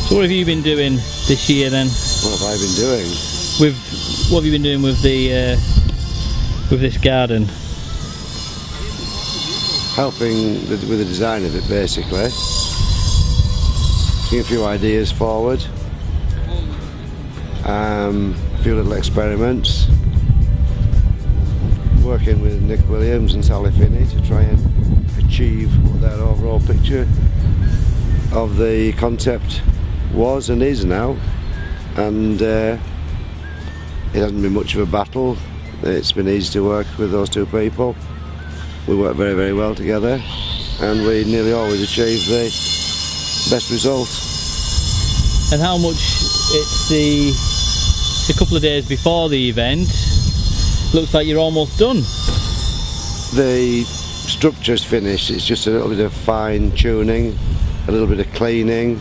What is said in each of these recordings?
So what have you been doing this year then? What have I been doing? What have you been doing with the with this garden? Helping with the design of it, basically. Getting a few ideas forward. A few little experiments. Working with Nick Williams and Sally Finney to try and achieve what their overall picture of the concept was and is now. And it hasn't been much of a battle. It's been easy to work with those two people. We work very, very well together, and we nearly always achieve the best result. And how much it's a couple of days before the event. Looks like you're almost done. The structure's finished. It's just a little bit of fine tuning, a little bit of cleaning,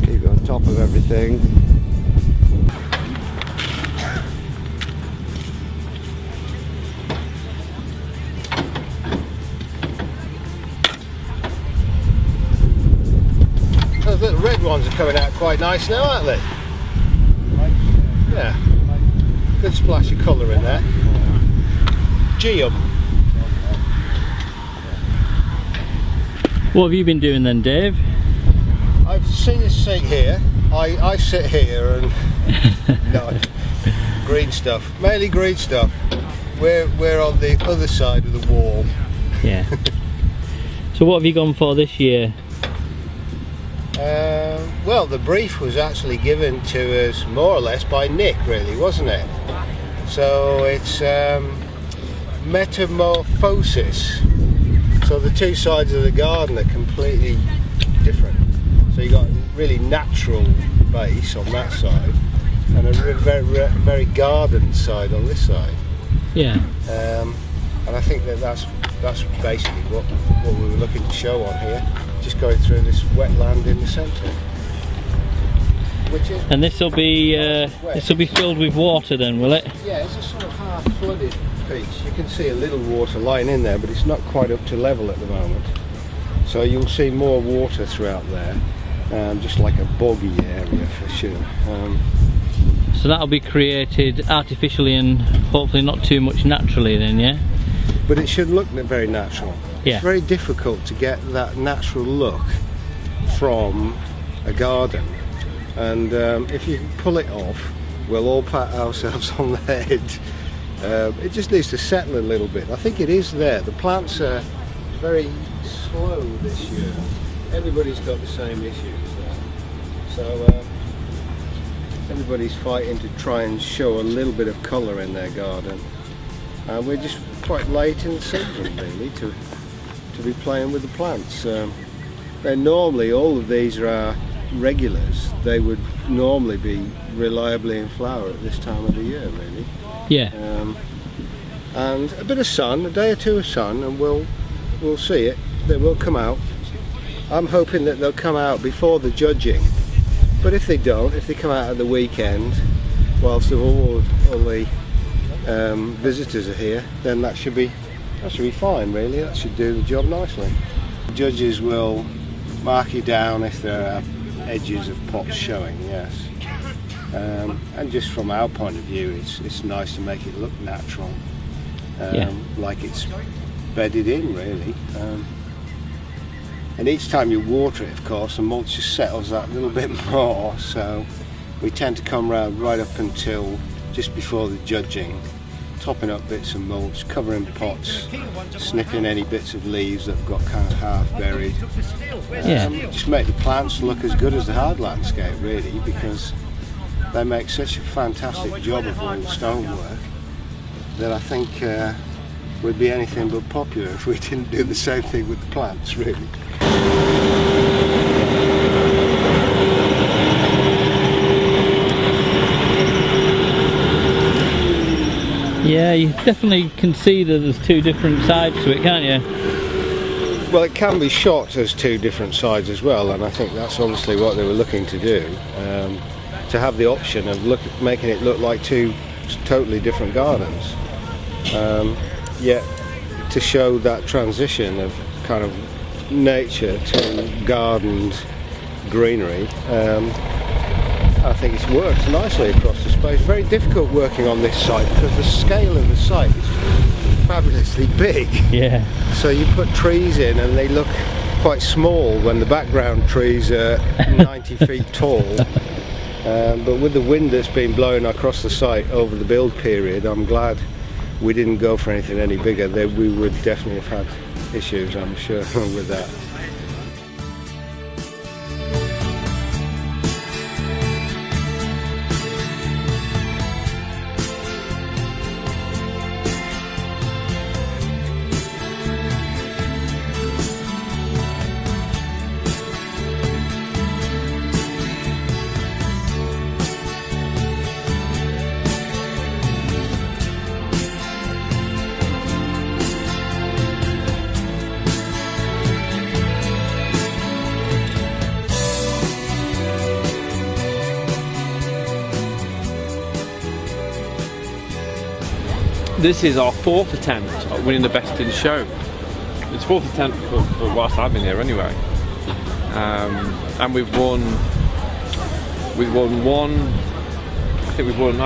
keep it on top of everything. Those little red ones are coming out quite nice now, aren't they? Yeah. Good splash of colour in there. Geum. What have you been doing then, Dave? I've seen this seat here. I sit here and no, green stuff, mainly green stuff. We're on the other side of the wall. Yeah. So what have you gone for this year? Well, the brief was actually given to us more or less by Nick, really, wasn't it? So it's Metamorphosis. So the two sides of the garden are completely different. So you've got a really natural base on that side and a very garden side on this side. Yeah. And I think that's basically what we were looking to show on here. Just going through this wetland in the centre. And this will be filled with water then, will it? Yeah, it's a sort of half flooded piece. You can see a little water line in there, but it's not quite up to level at the moment. So you'll see more water throughout there, just like a boggy area for sure. So that'll be created artificially and hopefully not too much naturally then, yeah? But it should look very natural. Yeah. It's very difficult to get that natural look from a garden. And if you can pull it off, we'll all pat ourselves on the head. It just needs to settle a little bit. I think it is there. The plants are very slow this year. Everybody's got the same issues there. So everybody's fighting to try and show a little bit of colour in their garden. And we're just quite late in the season really to be playing with the plants. And normally all of these are our regulars. They would normally be reliably in flower at this time of the year really. Yeah. And a bit of sun, a day or two of sun, and we'll see it. They will come out. I'm hoping that they'll come out before the judging, but if they don't, if they come out at the weekend whilst all the visitors are here, then that should be fine really. That should do the job nicely. The judges will mark you down if there are edges of pots showing, yes. And just from our point of view, it's nice to make it look natural, like it's bedded in really. And each time you water it, of course, the mulch just settles that a little bit more, so we tend to come round right up until just before the judging, topping up bits of mulch, covering pots, snipping any bits of leaves that have got kind of half buried. Just make the plants look as good as the hard landscape really, because they make such a fantastic job of all the stonework that I think would be anything but popular if we didn't do the same thing with the plants really. Yeah, you definitely can see that there's two different sides to it, can't you? Well, it can be shot as two different sides as well, and I think that's obviously what they were looking to do, to have the option of making it look like two totally different gardens, yet to show that transition of kind of nature to gardened greenery. I think it's worked nicely across the space. Very difficult working on this site because the scale of the site is fabulously big. Yeah. So you put trees in and they look quite small when the background trees are 90 feet tall. But with the wind that's been blowing across the site over the build period, I'm glad we didn't go for anything any bigger. We would definitely have had issues, I'm sure, with that. This is our 4th attempt at winning the Best in Show. It's 4th attempt for whilst I've been here anyway. And we've won one, I think we've won,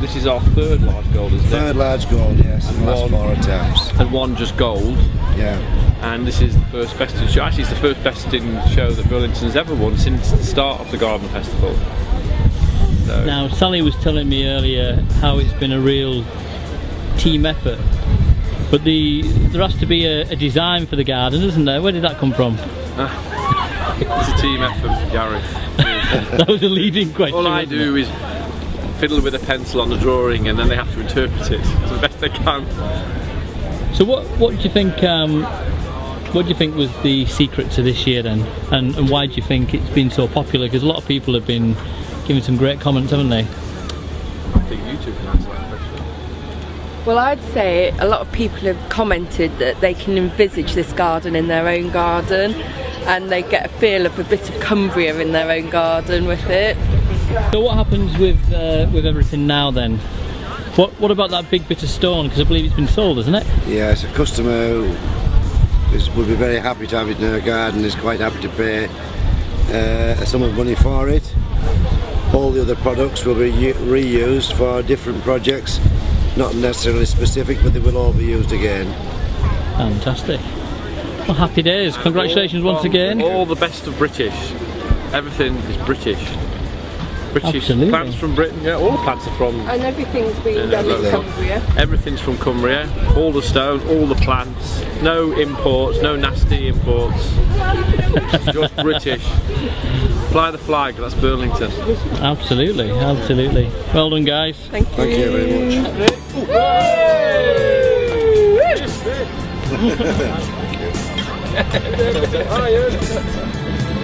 this is our 3rd large gold, isn't it? 3rd large gold, yes, in the last 4 attempts. And 1 just gold. Yeah. And this is the first Best in Show, actually it's the first Best in Show that Burlington's ever won since the start of the Garden Festival. So. Now, Sally was telling me earlier how it's been a real team effort, but there has to be a design for the garden, isn't there? Where did that come from? It's a team effort, Gary. That was a leading question. All I do is fiddle with a pencil on the drawing, and then they have to interpret it to the best they can. So what do you think? What do you think was the secret to this year then, and why do you think it's been so popular? Because a lot of people have been giving some great comments, haven't they? I think you two can answer that question. Well, I'd say a lot of people have commented that they can envisage this garden in their own garden, and they get a feel of a bit of Cumbria in their own garden with it. So what happens with everything now then? What about that big bit of stone? Because I believe it's been sold, isn't it? Yes, a customer would be very happy to have it in her garden, is quite happy to pay a sum of money for it. All the other products will be reused for different projects, not necessarily specific, but they will all be used again. Fantastic. Well, happy days. Congratulations once again. All the best of British. Everything is British. British Absolutely. plants from Britain, yeah, all the plants are from... And everything's been done in Cumbria. Everything's from Cumbria, all the stone, all the plants, no imports, no nasty imports, it's just British. Fly the flag, that's Burlington. Absolutely, absolutely. Well done, guys. Thank you. Thank you very much. Thank you.